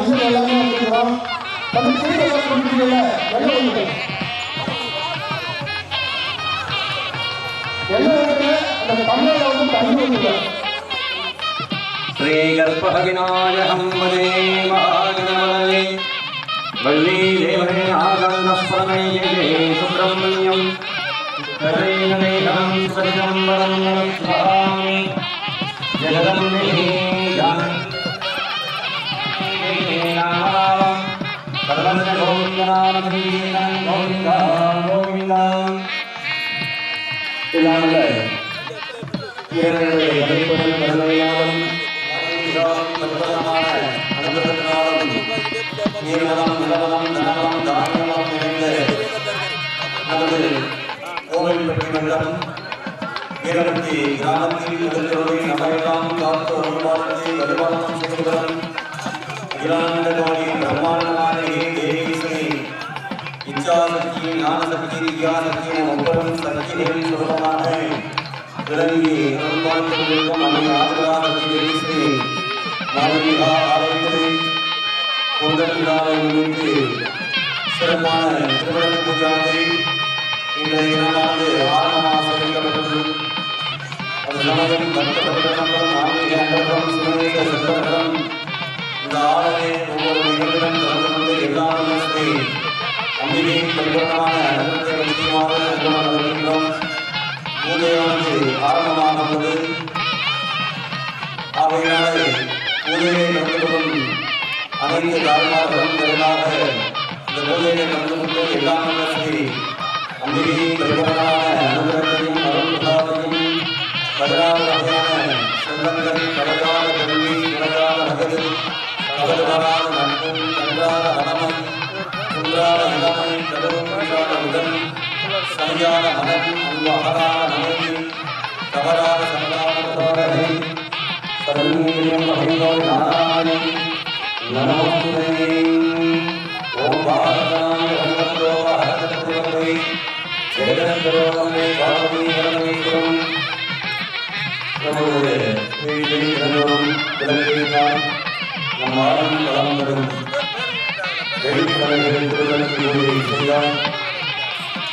பசங்க எல்லாமே வந்துருக்கிறோம். நம்ம திரும்ப முடியல அந்த தமிழை வந்து தண்ணி வந்து श्रीगर्भविनायकं वदे महागणपतये वल्ली देवहे आगमनस्परमये सुब्रह्मण्यं करेणमेकं सजम्बरं नमस्कारामि जगदम्बिके नाम सर्वस्य गोविन्दनामधीनं गोविन्दा गोविन्दा इलामले இரண்டரை கலைப்பதன் கருணையாலும் பரிபூரணமான அனுகிரகத்தினாலும் நீர்மலம் நிலவலம் தனவலம் தானியமலம் நிறைந்த நமது கோவில் பற்றி மண்டலம் வீரபத்தி கிராமத்தில் முதல்வரை நமையெல்லாம் காத்து அருள்வாரத்தை பரிபாலனம் செய்வதன் இராண்ட கோடி பிரம்மாண்டமான தேவீஸ்வரி இச்சாசக்தி ஞானசக்தி வித்யாசக்தி என ஒவ்வொரு சக்திகளின் சுரூபமான விளங்கி அருள்வாழ்த்திருக்கும் அன்னை ஆதிராசக்தி தேவீஸ்வரி மாதவிகா ஆலயத்தை பொங்கல் விழாவை முன்னிட்டு சிறப்பான திருவிழா பூஜாவை இன்றைய தினமானது ஆரம்பமாக வைக்கப்பட்டது. அது சமயம் பக்தபுரம் ஆன்மீக அன்பகம் சிவநேச சித்தபுரம் இந்த ஆலய ஒவ்வொரு நிகழ்வுடன் கலந்து கொண்டு எல்லாருமே அம்பிகையின் பரிபூரணமான அனுபவத்தை முக்கியமாக வருகின்றோம். பூஜையானது ஆரம்பமானது. ஆகையினாலே பூஜையை கலந்து கொள்ளும் அனைத்து தாய்மார்களும் திறனாக இந்த பூஜையை கலந்து கொண்டு எல்லாமே அம்பிகையின் பரிபூரணமான அனுபவத்தையும் அருள் பிரதாதையும் 16 வகையான செல்வங்கள் கடகாத கல்வி கடகாத நகரு கவலுவராத நட்பும் கன்றாத மனமும் குன்றாத இளமை கடலும் கன்றாத உடல் சரியான மனம் அன்பகரான மனைவி தவறாத சந்தான தோழரை சர்வீரியம் வகையோடு நாராயணன் நமோஸ்துதே ஓம் பாரதாய வந்தோ ஹரதத்வரை ஜெகதந்தரோமே பாவதி ஹரமேஸ்வரம் நம்முடைய வீட்டில் இறந்தோறும் விளங்குகிறார் நம் ஆளும் களம் வரும் வெளிக்கலைகள் திருவள்ளுவர் பூஜை செய்தால்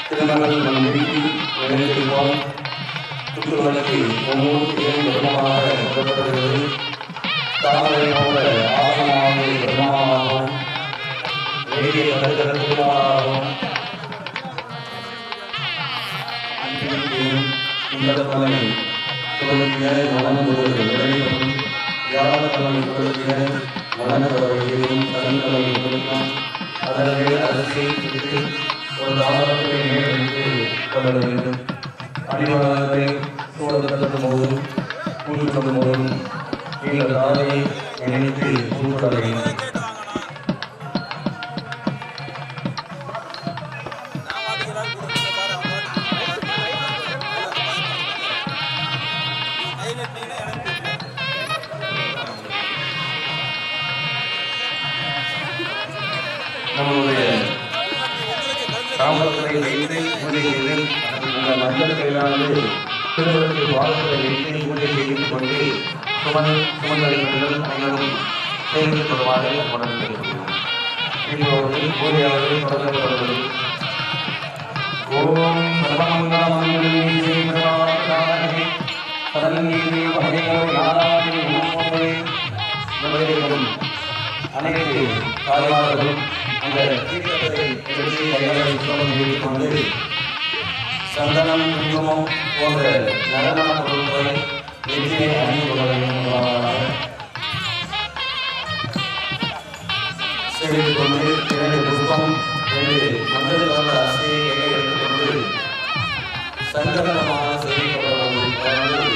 திருமகள் நம் வீட்டில் நினைத்திருப்போம். சுற்றுவழக்கில் ஒவ்வொரு பிரதமமாக கருதப்படுகிறது. தாமரை போல ஆசனமாக பிரதமமாகவும் வெளியே வருகிறதுமாகவும் இந்த தலைமை தொடர்பிய வளர்ந்தோடு விளையும் யாத தலைமை தொடர்பிய வளர்ந்தவர்களையும் தன் தலைமை கொடுக்கும் அதனை அரசை பிடித்து ஒரு தாமரத்தை மேலிட்டு கொள்ள வேண்டும். அடிவாரத்தை சூழத்தட்டும் போதும் கூறும் போதும் நீங்கள் தாரையை நினைத்து சூழ வேண்டும். நம்மளுடைய தாமரத்தை வைத்து பூஜை செய்து அந்த மஞ்சள் கையிலானது திருமணத்தை வாழ்க்கை வைத்து பூஜை செய்து கொண்டு சுமந்தளிப்பவர்கள் அனைவரும் சேர்ந்து கொள்வாரை உணர்ந்திருக்கிறோம். இப்போது பூஜையானது தொடங்கப்படுகிறது. ஓம் சர்வமங்கலமங்கலே ஸ்ரீமதாயே சரண்யே வஹே நாராயணே நமோஸ்துதே. நம்முடைய அனைத்து தாய்மார்களும் அந்த தீர்த்தத்தை எடுத்து கைகளை சுத்தம் செய்து கொண்டு சந்தனம் குங்குமம் போன்ற நறுமண பொருட்களை நெற்றியை அணிந்து கொள்ள வேண்டும். செய்து கொண்டு 2 புஷ்பம் 2 மஞ்சள் கலந்த அரிசியை கையில் எடுத்துக்கொண்டு சங்கல்பமாக செய்யப்படவும்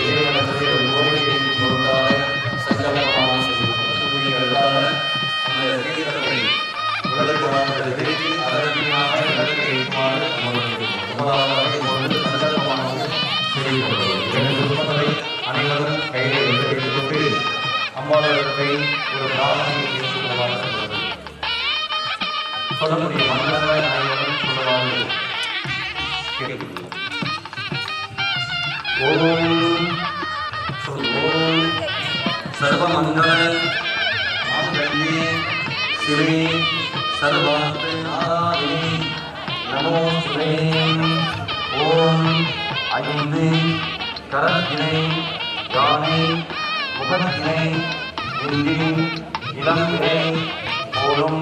இறைவனத்தை ஒரு கோரிக்கை பொருட்டாக சங்கல்பமாக செய்யப்பட்ட அந்த தீர்த்தத்தை உடலுக்கு திருப்பி அதற்காக இடத்தை வைக்குமாறு முதலாவது சங்கல்பமானது செய்யப்படுகிறது. 2 புஷ்பங்களை அனைவரும் கையில் எடுத்துக்கொண்டு அம்பாளத்தை ஒரு பிரார்த்தனை ஏற்றுக்கொள்வார் சொல்வது சொல்லக்கூடிய மங்களங்களை அனைவரும் சொல்லுவார்கள். கேட்கிறோம். ஓம் சர்வமங்கள மாங்கல்யே श्री सर्वात्मनादिनी नमो श्री ओम ஐந்து கரத்தினை யானை முகத்தினை இந்தி இளம்பிரை போலும்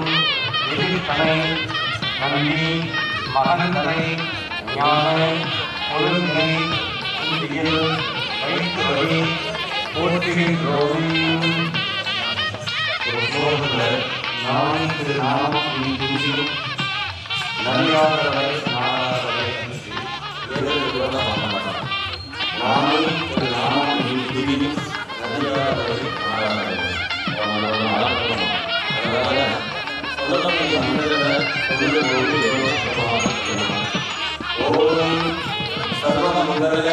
எதிர்த்தனை நந்தி மகந்தனை ஞான ஒழுங்கினை இந்தியில் வைத்துவரை போற்றுகின்றோம். ஒரு ஸ்லோகத்தில் நானே திரு நாமம் தூசி நலியாதவரை நாடாதவரை நானே திரு நாமம் தூசி நலியாதவரை நாடாதவரை சொல்லக்கூடிய மனிதரை சொல்லும்போது ஓம் சர்வமங்கல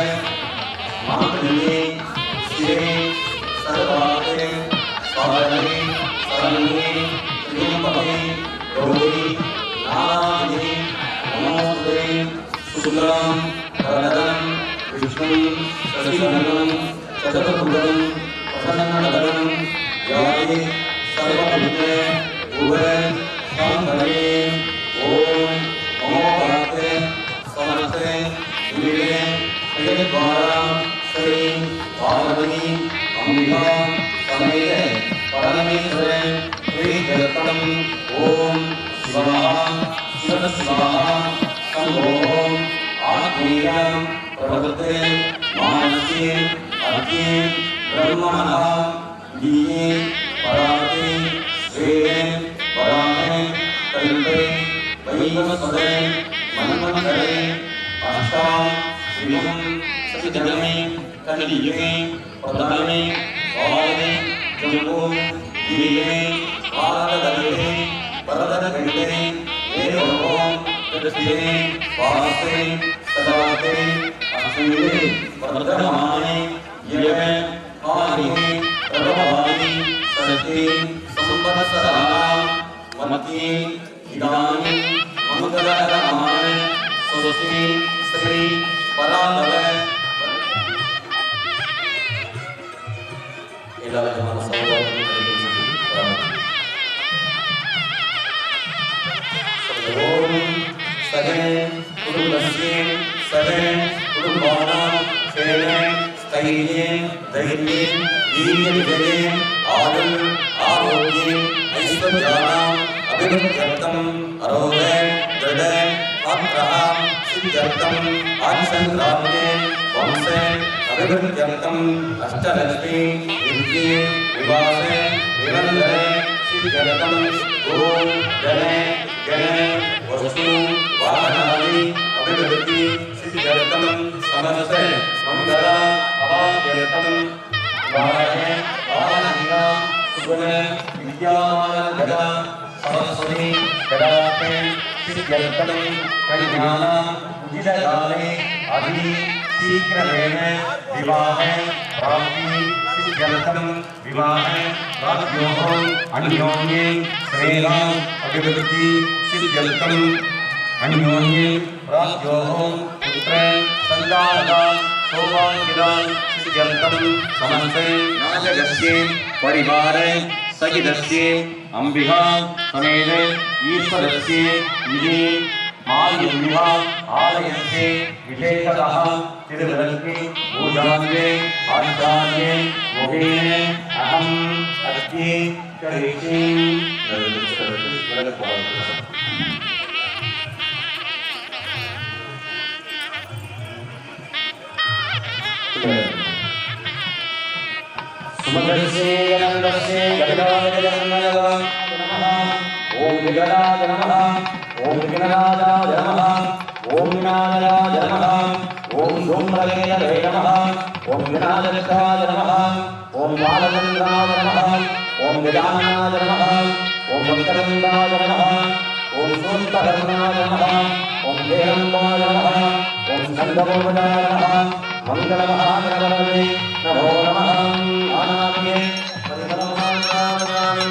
மாங்கல்யே சிவே சர்வார்த்தே சாதனே சரண்யே த்ரியம்பகே கௌரி நாராயணி நமோஸ்தே சுக்லாம் வரதம் விஷ்ணும் சசிவர்ணம் சதுர்புஜம் பிரசன்னவதனம் ध्याये सर्वविघ्ने उभय शांतये ओम नमो भगवते समर्थे विवे जगद्वारा श्री पार्वती अंबिका समेत परमेश्वरे श्री जगतम ओम शिवाः शिवस्वाहा शंभो आत्मीयं प्रवृत्ते मानसे अर्थे ब्रह्मणः दिये पराते श्रेये परामे कल्पे वैवस्वते मन्वन्तरे अष्टां शिवं सतिजनमे कलियुगे प्रथमे वामने जम्बो द्वितीये भारतदले वरदखण्डे एवं तदस्ये वासे सदाते अस्मिन् वर्धमाने यवे आदिने प्रभवानि सति संवत्सराणां मति इदानीं मङ्गलकरमाणे स्वस्ति श्री पराभव எல்லாவிதமான சௌபாகியங்களையும் ஓம் சகே குடும்பஸ்ய சகே குடும்பானாं சேனே स्थैर्ये धैर्ये वीर्यविजये आयुः आरोग्ये ऐश्वर्याणाम् अभिवृद्ध्यर्थम् अरोगे दृढे अत्रः सिद्ध्यर्थम् आदिसङ्क्रान्ते वंशे अभिवृद्ध्यर्थम् अष्टलक्ष्मी विद्ये विवासे निरन्तरे सिद्ध्यर्थम् ॐ गणे गणे वस्तु वाहनानि अभिवृद्धि सिद्ध्यर्थम् समस्ते मंगला अवाप्यर्थम् वाहे वाहनहिना सुगुण विद्यामानगदा सरस्वती गदाते सिद्ध्यर्थम् कल्याणम् उदितकाले अति शीघ्रमेव विवाहे प्राप्ति सिद्ध्यर्थम् विवाहे राज्योः अन्योन्ये श्रेयान् अभिवृद्धि सिद्ध्यर्थम् अन्योन्ये राज्योः पुत्रे सन्तानान् सौभाग्यदान् सिद्ध्यर्थम् समस्ते नायकस्य परिवारे सहितस्य अम्बिका समेत ईश्वरस्य विधि मायुर्विहा आलयस्य विशेषतः तिरुवल्लि पूजान्ये आचार्ये मोहेन अहम् अस्ति करिष्ये सुमधुरस्य आनन्दस्य गणनाय नमः ओम गणाय नमः ओम गणनाय नमः ओम नाराय नमः ओम धूम्रकेतवे नमः ओम गणाय नमः ओम बालचन्द्राय नमः ओम गजाननाय नमः ओम वक्रतुण्डाय नमः ओम सूत्रकर्णाय नमः ओम देहम्बाय नमः ओम स्कन्दपूर्वजाय नमः मंगलमहागणपतये नमो नमः आनाम्ये परिमलमहागणामि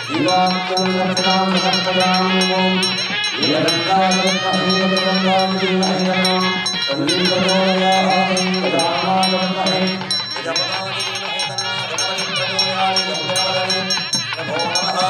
दीवांतं रक्षां समर्पयामि ओम ईरङ्गायं संजीवनोयामि गजाननाय नमो नमः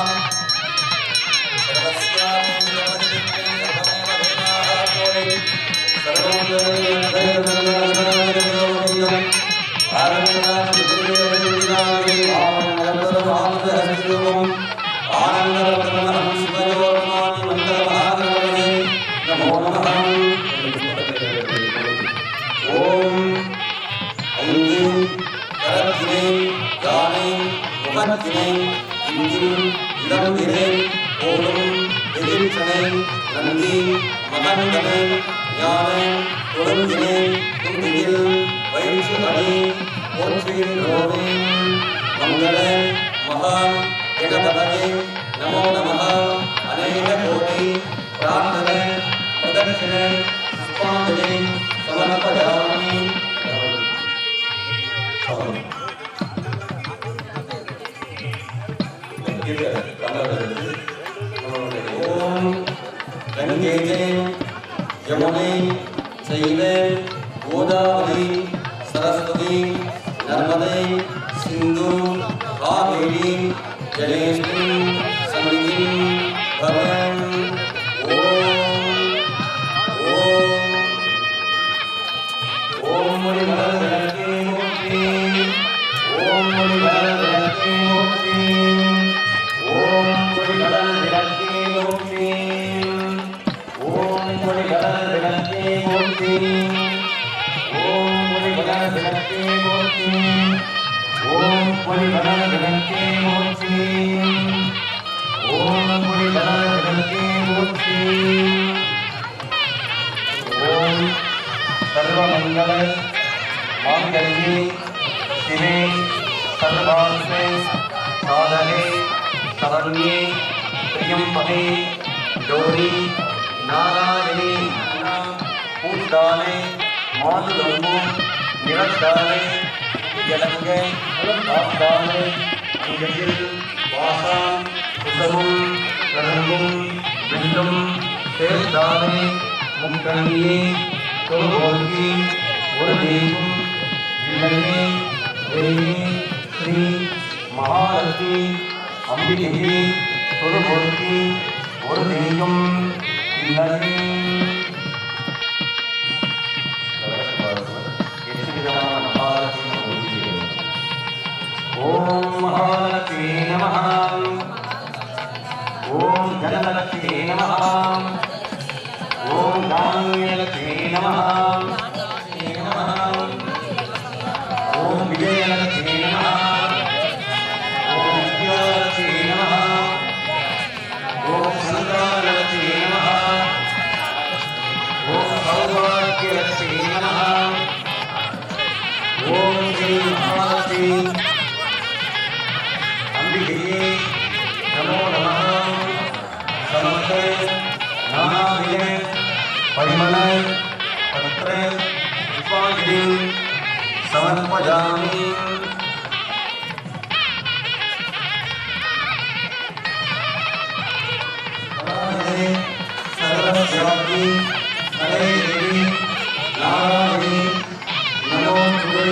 நந்தி மகந்தனை ஞானை கொடுங்கினை குந்தியில் வயிற்று அணி போற்றுகின்றோமே மங்கள மகா ஜெகபதே நமோ நமः அநேக கோடி பிரார்த்தனை பிரதட்சிணை புஷ்பாஞ்சலி சமர்ப்பயாமி. ஓம் கங்கை யமுனை சைவே கோதாவரி சரஸ்வதி நர்மதை சிந்து காவேரி ஜலேஸ்வரி சமிதி பவன். ஓம் மணி மலர்கே மூர்த்தி ஓம் மணி மலர்கே மூர்த்தி ஓம் மணி மலர்கே மூர்த்தி ஓம் மணி மலர்கே மூர்த்தி ஓம் மணி மலர்கே மூர்த்தி ஓம் மணி மலர்கே மூர்த்தி ஓம் மணி மலர்கே மூர்த்தி. ஓம் सर्वमंगल मांगल्ये शिवे सर्वार्थे साधने शरण्ये त्र्यंबके गौरी नारायणी पूजाने मातुलम्बु निरंदाने जलंगे दाने अंगजिल वासा कुसुम रंगुम बिंदुम शेषदाने मुक्कनिये तोल्की वरदेवं विलये देवी श्री महालक्ष्मी अंबिके तोल्की वरदेवं विलये. ओम महालक्ष्मी नमः ओम धनलक्ष्मी नमः ओम धान्यलक्ष्मी नमः ओम विजयलक्ष्मी नमः ओम विद्यालक्ष्मी नमः ओम संतानलक्ष्मी नमः ओम सौभाग्यलक्ष्मी नमः ओम श्री महालक्ष्मी अंबिके नमो नमः. समस्ते नानाविध परिमल पत्र पुष्पांजलि समर्पयामि. सर्वस्यापि हरे देवी नारायणी नमोस्तुते.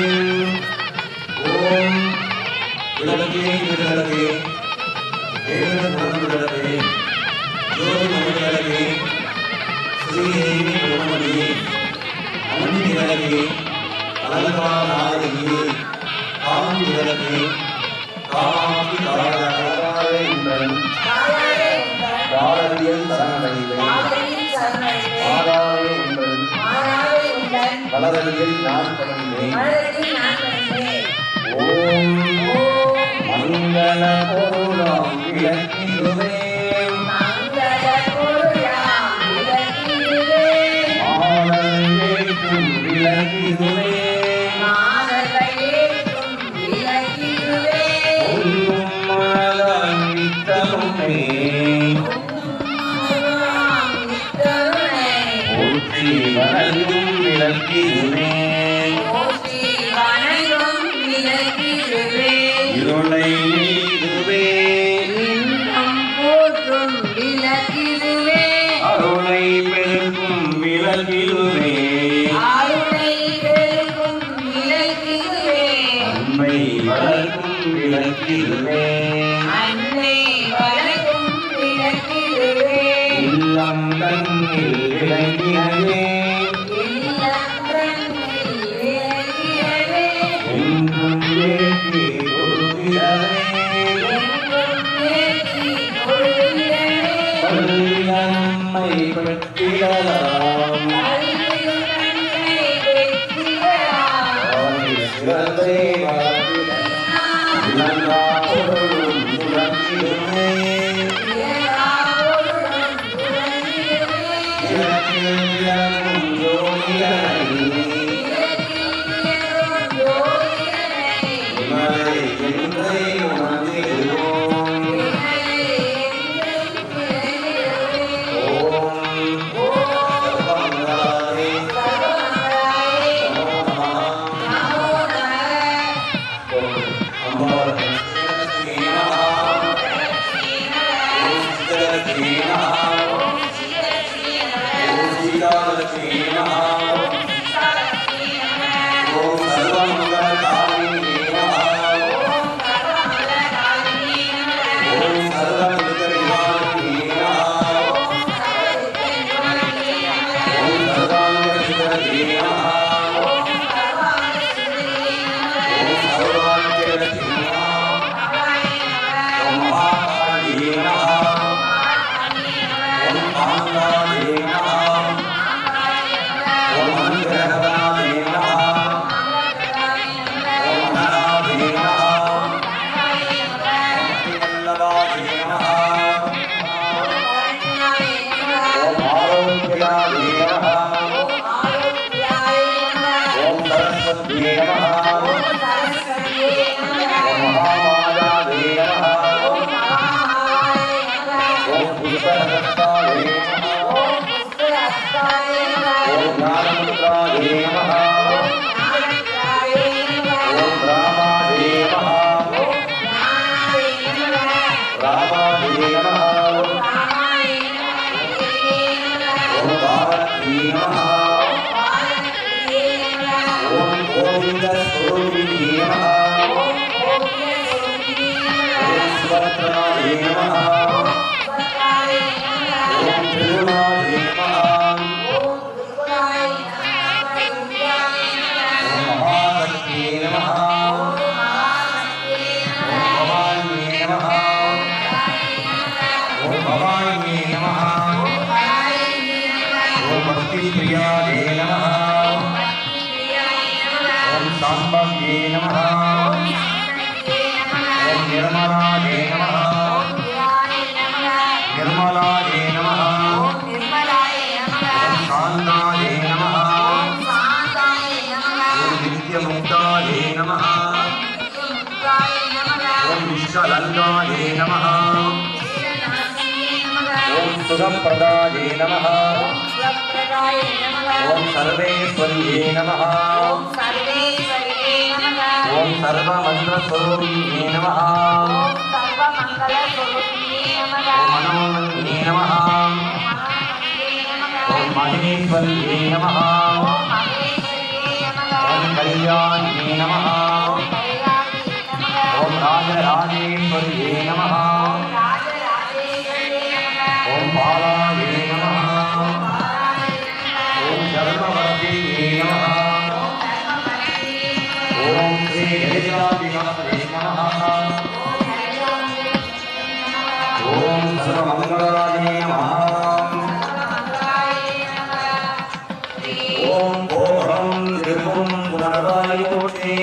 ओम विलगे विलगे विलगे ज्योतिर्विलगे श्रीदेवी ब्रह्मणि अन्निविलगे अलंकारनायकि कामिविलगे कामाक्षि कालकालकालयन्दन् காலரியல் சரணடைவே ஆராயே உண்டன் வளரலில் நான் பணிந்தேன். ஓம் மங்கள பொருளாம் விளக்கிடுவே மானலையேற்றும் விளக்கிடுவே ஒன்றும் மனதால் வித்தருமே போற்றி வணங்கும் விளக்கிடுவே இருளை நீடுவே அருளை பெருக்கும் விளக்கிடுவே அன்னை வளர்க்கும் விளக்கிடுவே இல்லம் தன்னில் விளங்கினவே என்றும் ஏற்றி கொடுக்கிறவே நன்மை பெற்றிடலாம் சிறந்தே सुरप्रदाये नमः ओम सर्वेश्वर्ये नमः ओम सर्वमंगलस्वरूपिणे नमः ओम मनोन्मन्ये नमः ओम महेश्वर्ये नमः ओम कल्याण्ये नमः ओम राजराजेश्वर्ये नमः ओम बालाये नमः ओम धर्मवर्तिने नमः ओम श्री गणेशाधिपतये नमः ओम सर्वमंगलाय नमः ओम ओम त्रिपुरं गुणराय कोटि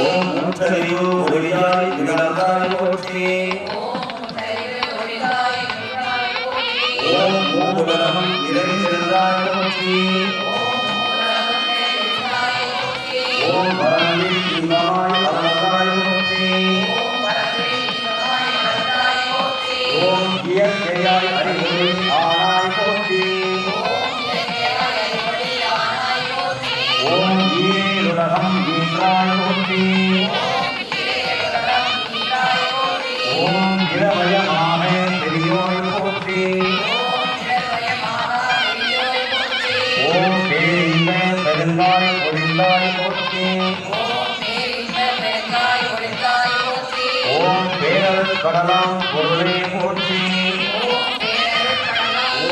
ओम मुक्तयो ओरियाय गुणराय कोटि ओम मूलम निरंजनाय कोटि ओम परमि शिवाय परमाय कोटि ओम गिययाय हरिहरि आनाय कोटि ओम ईरुलहं ईश्वराय कोटि ओम गिरवय माहे पेरियोय कोटि ओम पेरिमे पेरंगाय कोडिंगाय कोटि ओम पेरल கடலாம் பொருளே போற்றி.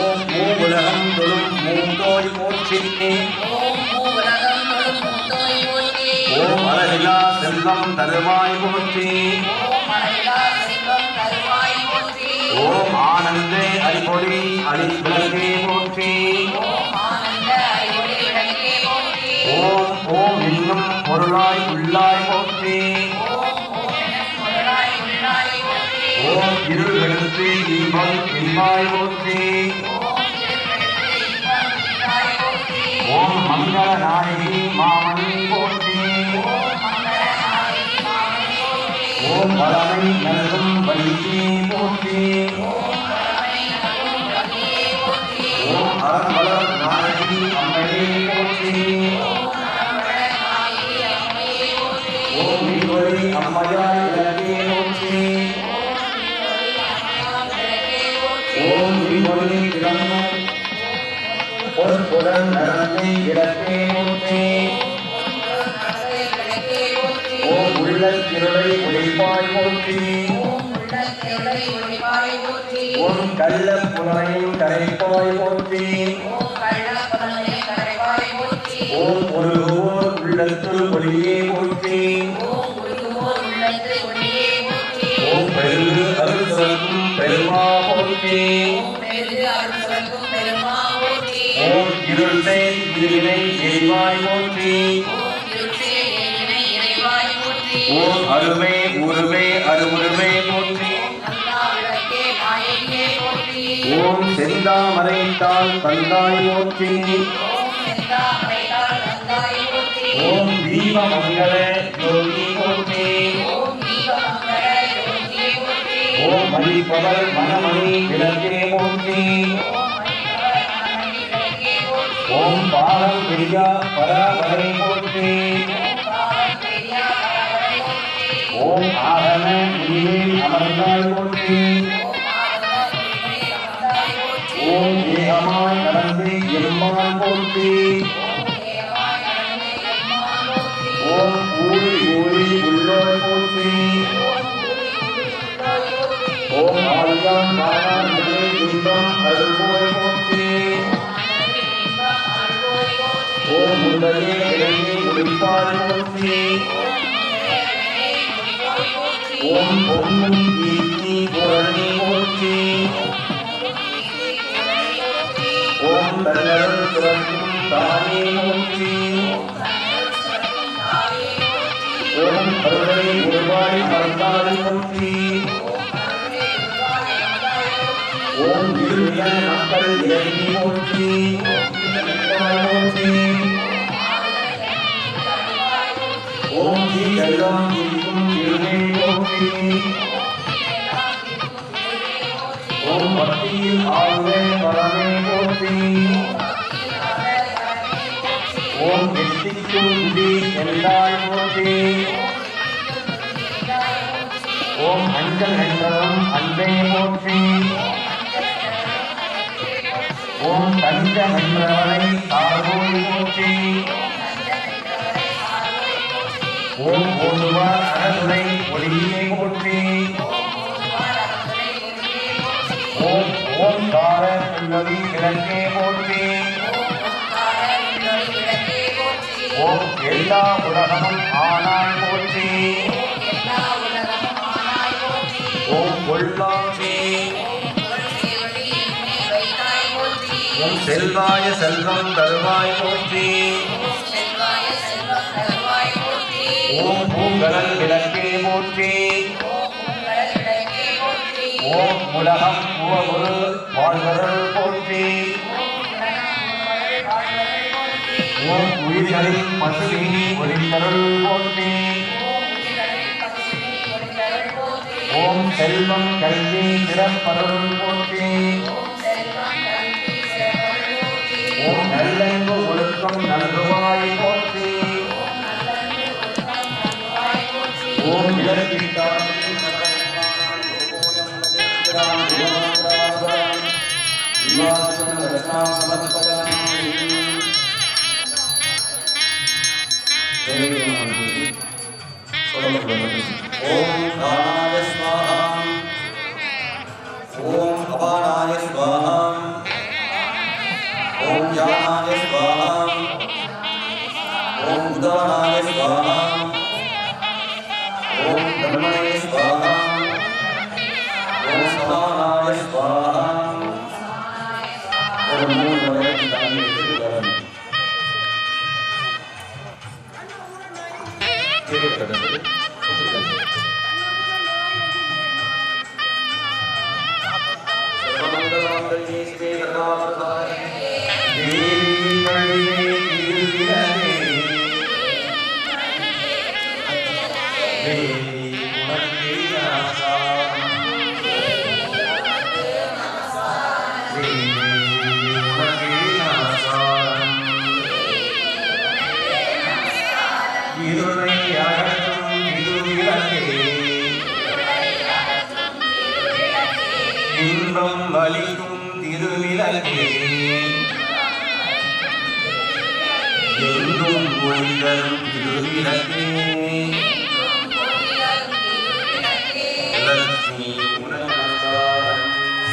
ஓம் மூவுலகம் தொழும் மூத்தோய் போற்றி. ஓம் அழகிலா செல்வம் தருவாய் போற்றி. ஓம் ஆனந்தே அடிபொடி அடிவிளக்கே போற்றி. ஓம் ஓம் இன்னும் பொருளாய் உள்ளாய் போற்றி. ஓம் இருள் எடுத்து இன்பம் இன்பாய் போற்றி. ஓம் மங்கள நாயகி மாமணி போற்றி. ஓம் வளமை நல்கும் வலியே போற்றி. ஓம் அறம்பலம் நாயகி அம்மையே போற்றி. ஓம் மீன்வழி அம்மையாய் விளக்கே போற்றி. ஓம் மீன்வழி திறந்தும் பொற்புடன் நடந்தே விளக்கே போற்றி. ஓம் உள்ளத்திருளை ஒளிப்பாய் போற்றி. ஓம் கள்ள புலனையும் கரைப்பாய் போற்றி. ஓம் ஒருவோர் உள்ளத்தில் ஒளியே போற்றி. ஓம் பெரு அருள் சுரக்கும் பெருமா போற்றி. ஓம் இருளை இருவினை எரிவாய் போற்றி. ஓம் அருமை உருமை அருமுருமை போற்றி. ஓம் செந்தாமரைத்தாள் தந்தாய் போற்றி. ஓம் தீபமங்கல யோகி போற்றி. ஓம் மணிப்பவர் மணமணி விளக்கே போற்றி. ஓம் பாலம் பிரியா பராபரை போற்றி. ஓம் ஆகம உயிரில் அமர்ந்தாய் போற்றி. ஓம் ஏகமாய் நடந்து எம்மான் போற்றி. ஓம் ஊழி ஊழி உள்ளோய் போற்றி. ஓம் ஆழ்வான் காணான் இன்பம் அருள்வோய் போற்றி. ஓம் முதலே இறங்கி முடிப்பாய் போற்றி. ஓம் பொன்னும் கீர்த்தி புரணி போற்றி. ஓம் தன்னருள் சுரக்கும் தானே போற்றி. ஓம் அருளை உருவாய் மறந்தாள் போற்றி. ஓம் இருள மக்கள் இறங்கி போற்றி. போற்றி. ஓம் எல்லாம் இருக்கும் இருளே போற்றி. ஓம் பக்தியில் ஆழ்வே பரமே போற்றி. ஓம் வெற்றிக்கும் குடி எல்லாய் போற்றி. ஓம் அஞ்சல் என்றதும் அன்பே போற்றி. ஓம் தஞ்சம் என்றவனை தாழ்வோய் போற்றி. ஓம் ஓதுவார் அறதுரை ஒளியே போற்றி. ஓம் ஓம்கார புல்லவி விளக்கே போற்றி. ஓம் எல்லா உலகமும் ஆனாய் போற்றி. ஓம் கொள்ளாமே. ஓம் செல்வாய செல்வம் தருவாய் போற்றி. ஓம் பூங்கடல் விளக்கே போற்றி. ஓம் உலகம் உவகுரு வாழ்வருள் போற்றி. ஓம் உயிர்களின் பசுவினி ஒளித்தருள் போற்றி. ஓம் செல்வம் கல்வி சிறப்பருள் போற்றி. ஓம் நல்லன்பு ஒழுக்கம் நல்குவாய் போற்றி. ஓம் இலக்கிட்டான் ஓம் ராமாய ஸ்வாஹா. ஓம் அபானாய ஸ்வாஹா ஓம் யானாய ஸ்வாஹா ஓம் உதானாய ஸ்வாஹா ஓம் பிரம்மணே ஸ்வாஹா ஓம் சமானாய ஸ்வாஹா. ஒரு 3 முறை தண்ணி எடுத்து வரணும். இன்பம் வலிக்கும் திருவிளக்கே எங்கும் ஒளிதரும் திருவிளக்கே லட்சுமி உனக்கு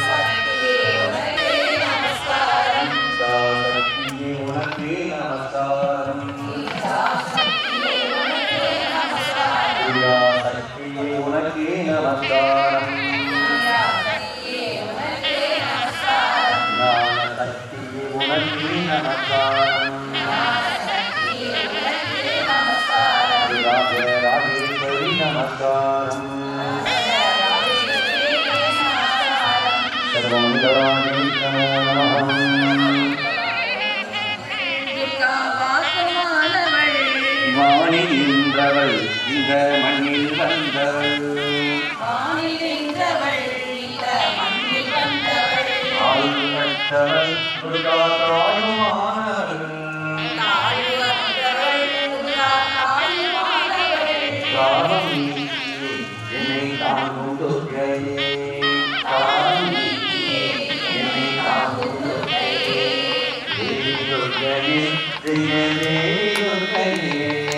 சக்தியே உனக்கு நமஸ்காரம் சக்தியே உனக்கு நமஸ்காரம் வானில் நின்றவள் இந்த மண்ணில் வந்தவள் ஆளுநற்றவள் துர்கா தாயுமானவள் காலம் என்னை தாங்கும் துர்க்கையே காலம் என்னை தாங்கும் துர்க்கையே தேவி துர்க்கையே ஜெய தேவி துர்க்கையே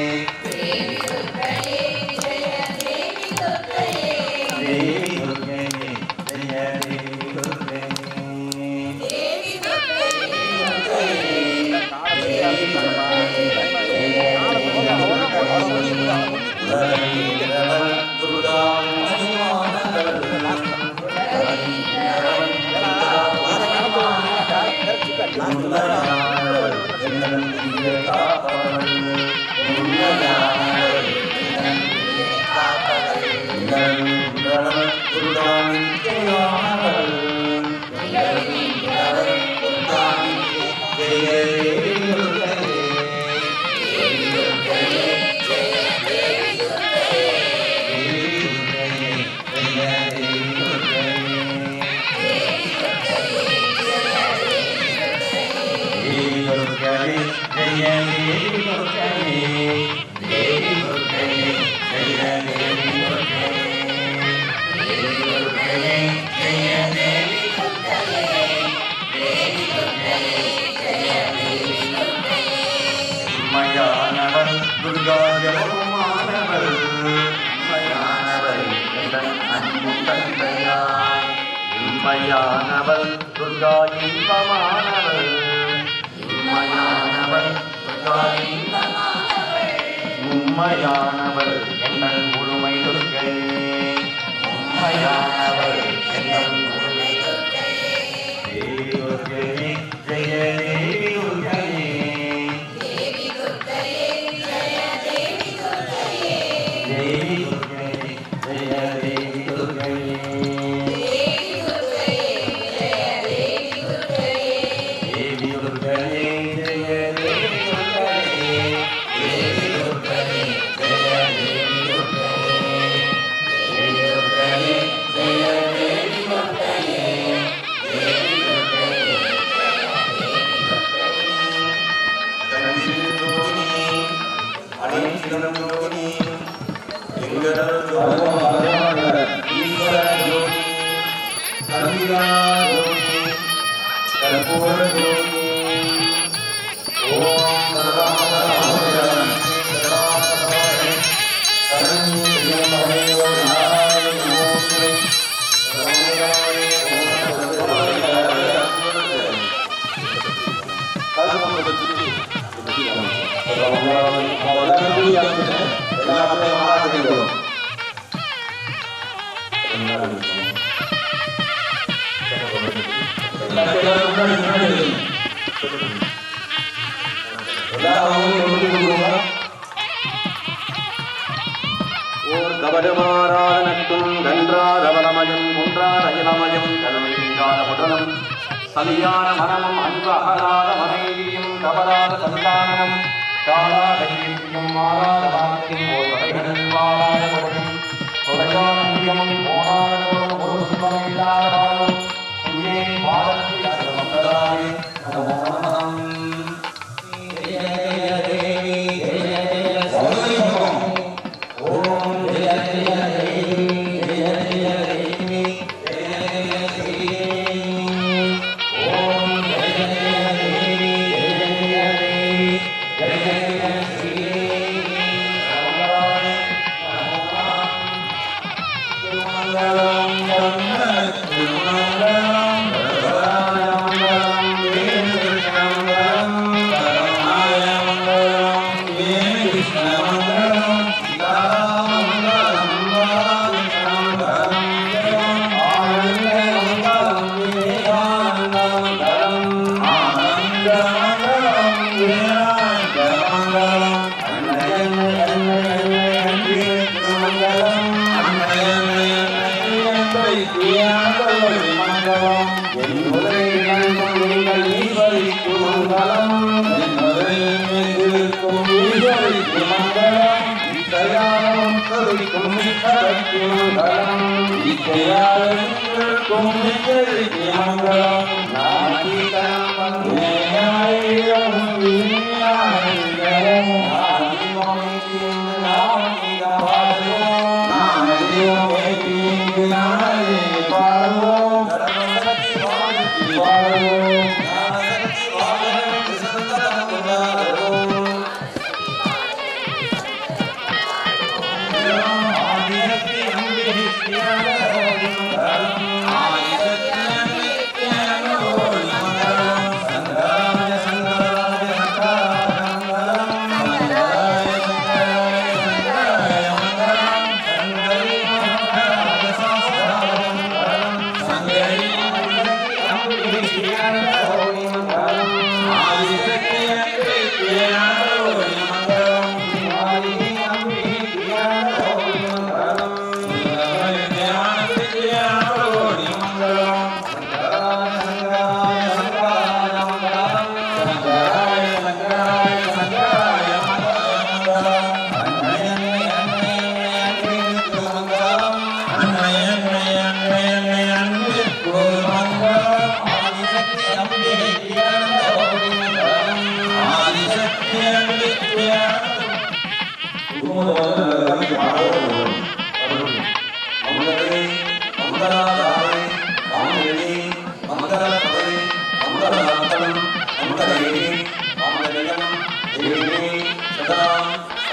தேவி துர்க்கையே ஜெய தேவி துர்க்கையே தேவி துர்க்கையே ஜெய தேவி துர்கா ஜபமானவள் உண்மையானவள் எங்கள் அன்பு தந்தையாய் உண்மையானவள் துர்கா இன்பமானவள் உண்மையானவள் துர்கா உண்மையானவள் எங்கள் முழுமை துர்க்கையே உண்மையானவள் எங்கள் முழுமை துர்க்கையே தேவி துர்க்கையே ஜெய தேவி துர்க்கையே ஓம் கபடமாராதனத்தும் கன்றாரவலமயம் குன்றாரயலமயம் கருணீராத உடலம் சலியான மனமும் அன்பு அகலாத மனைவியும் கபராத சந்தானமும் காலாதையும் மாறாத வாக்கியம் ஓர் வகைகளில் வாழாத பொருளும் தொலையான நியமும் போனாத ஒரு சுத்தமில்லாத பாலும் துணியை பாதத்தில்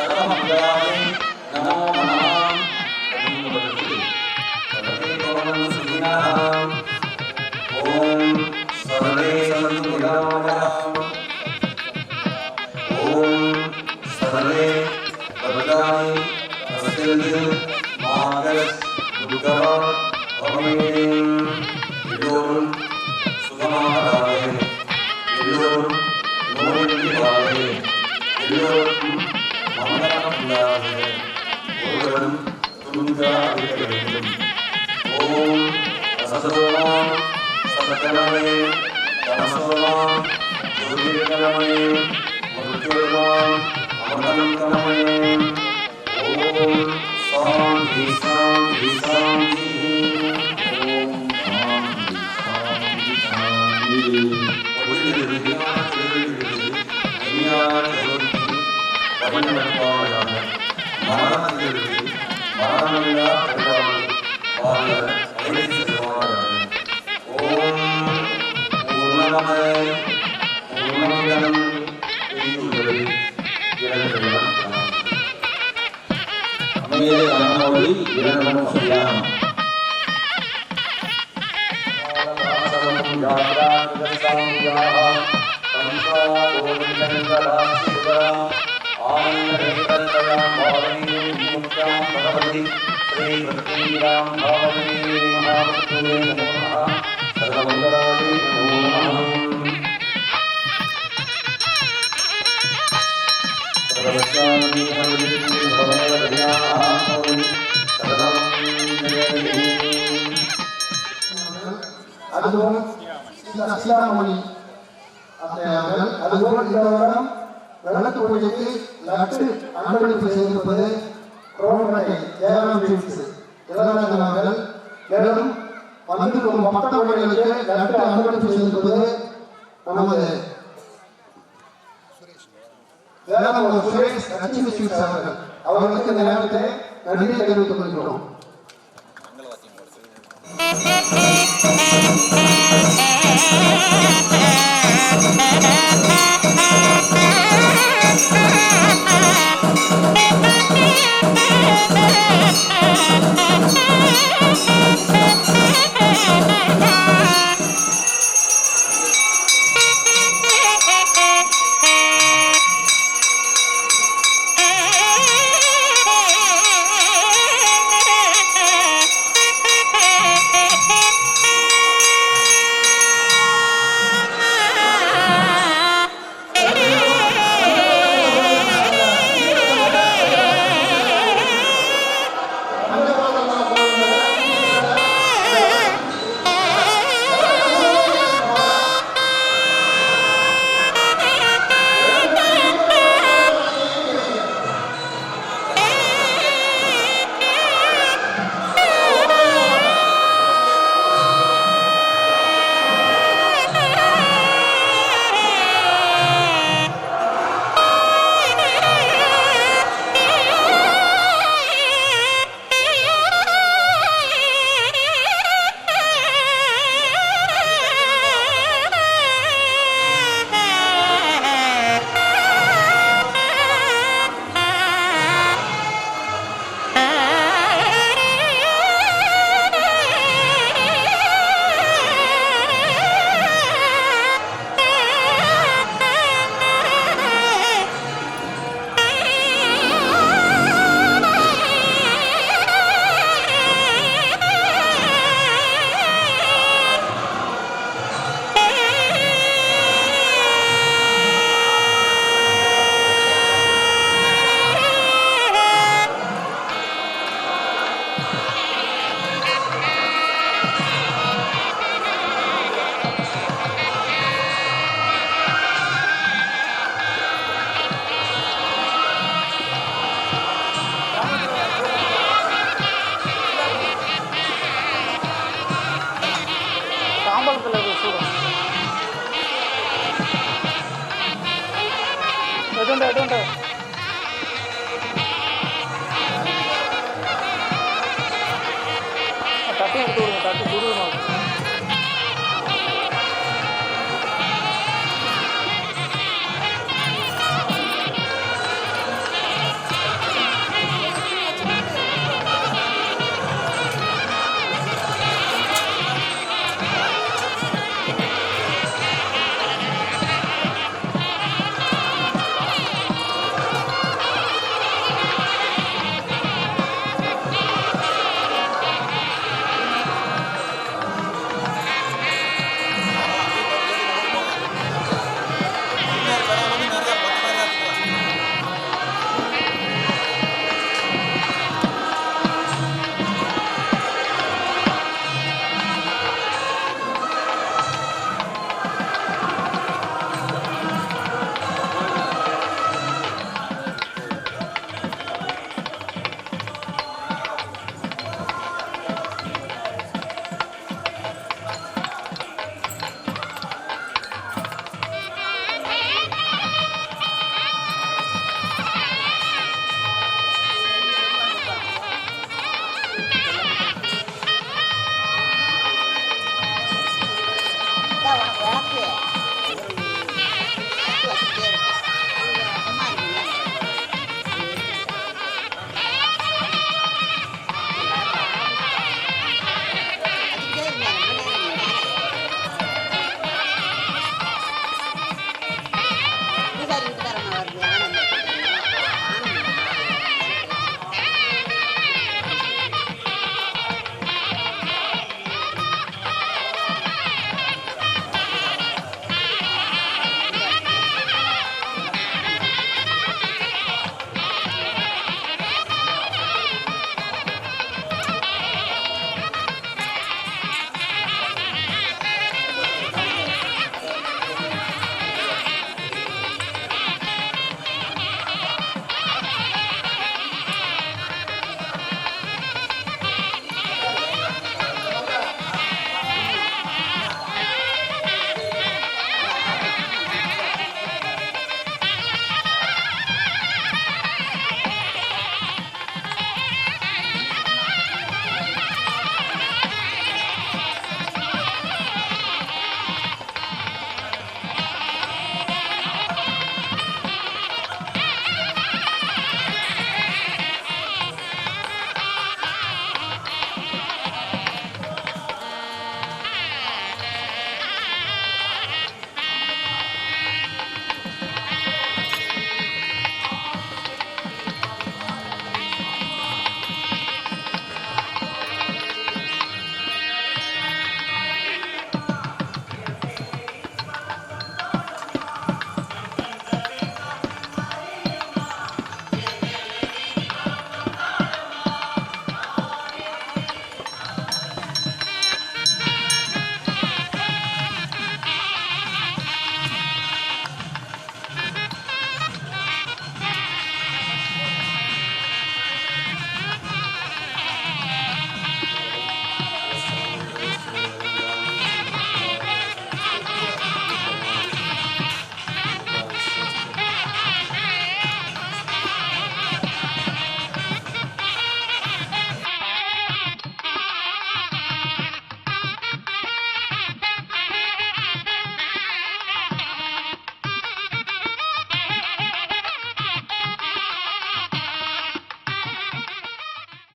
அருமந்ததாயே நமோனமம் ஆனந்தரேகரந்தயாம் பாவனீயம் முக்தாம் பகவதி ஸ்ரீ கிருஷ்ணீராம் பாவனீ மகாபுத்தூரே நமோ நமः சர்வமங்களாய நமோ நமः சர்வஸ்யாமி ஹரிஹி பவனேவ சர்வம் ஜெயதி. அதுபோல் அஸ்லாமணி அவர்கள் அதுபோல் இந்த வருடம் விளக்கு பூஜைக்கு லட்டு அன்பளிப்பு செய்திருப்பது ரோமனை ஜெயராம் ஃபீல்ட்ஸ் இளராஜன் அவர்கள். மேலும் வந்திருக்கும் பக்தர்களுக்கு லட்டு அன்பளிப்பு செய்திருப்பது நமது வேளாண் சுரேஷ் லட்சுமி ஸ்வீட்ஸ் அவர்கள். அவர்களுக்கு இந்த நேரத்தை நன்றியை தெரிவித்துக் கொள்கிறோம். എട്ടുണ്ട് തട്ടി എടുത്തു കൊടുക്കും തട്ടി ചൂട് നോക്കും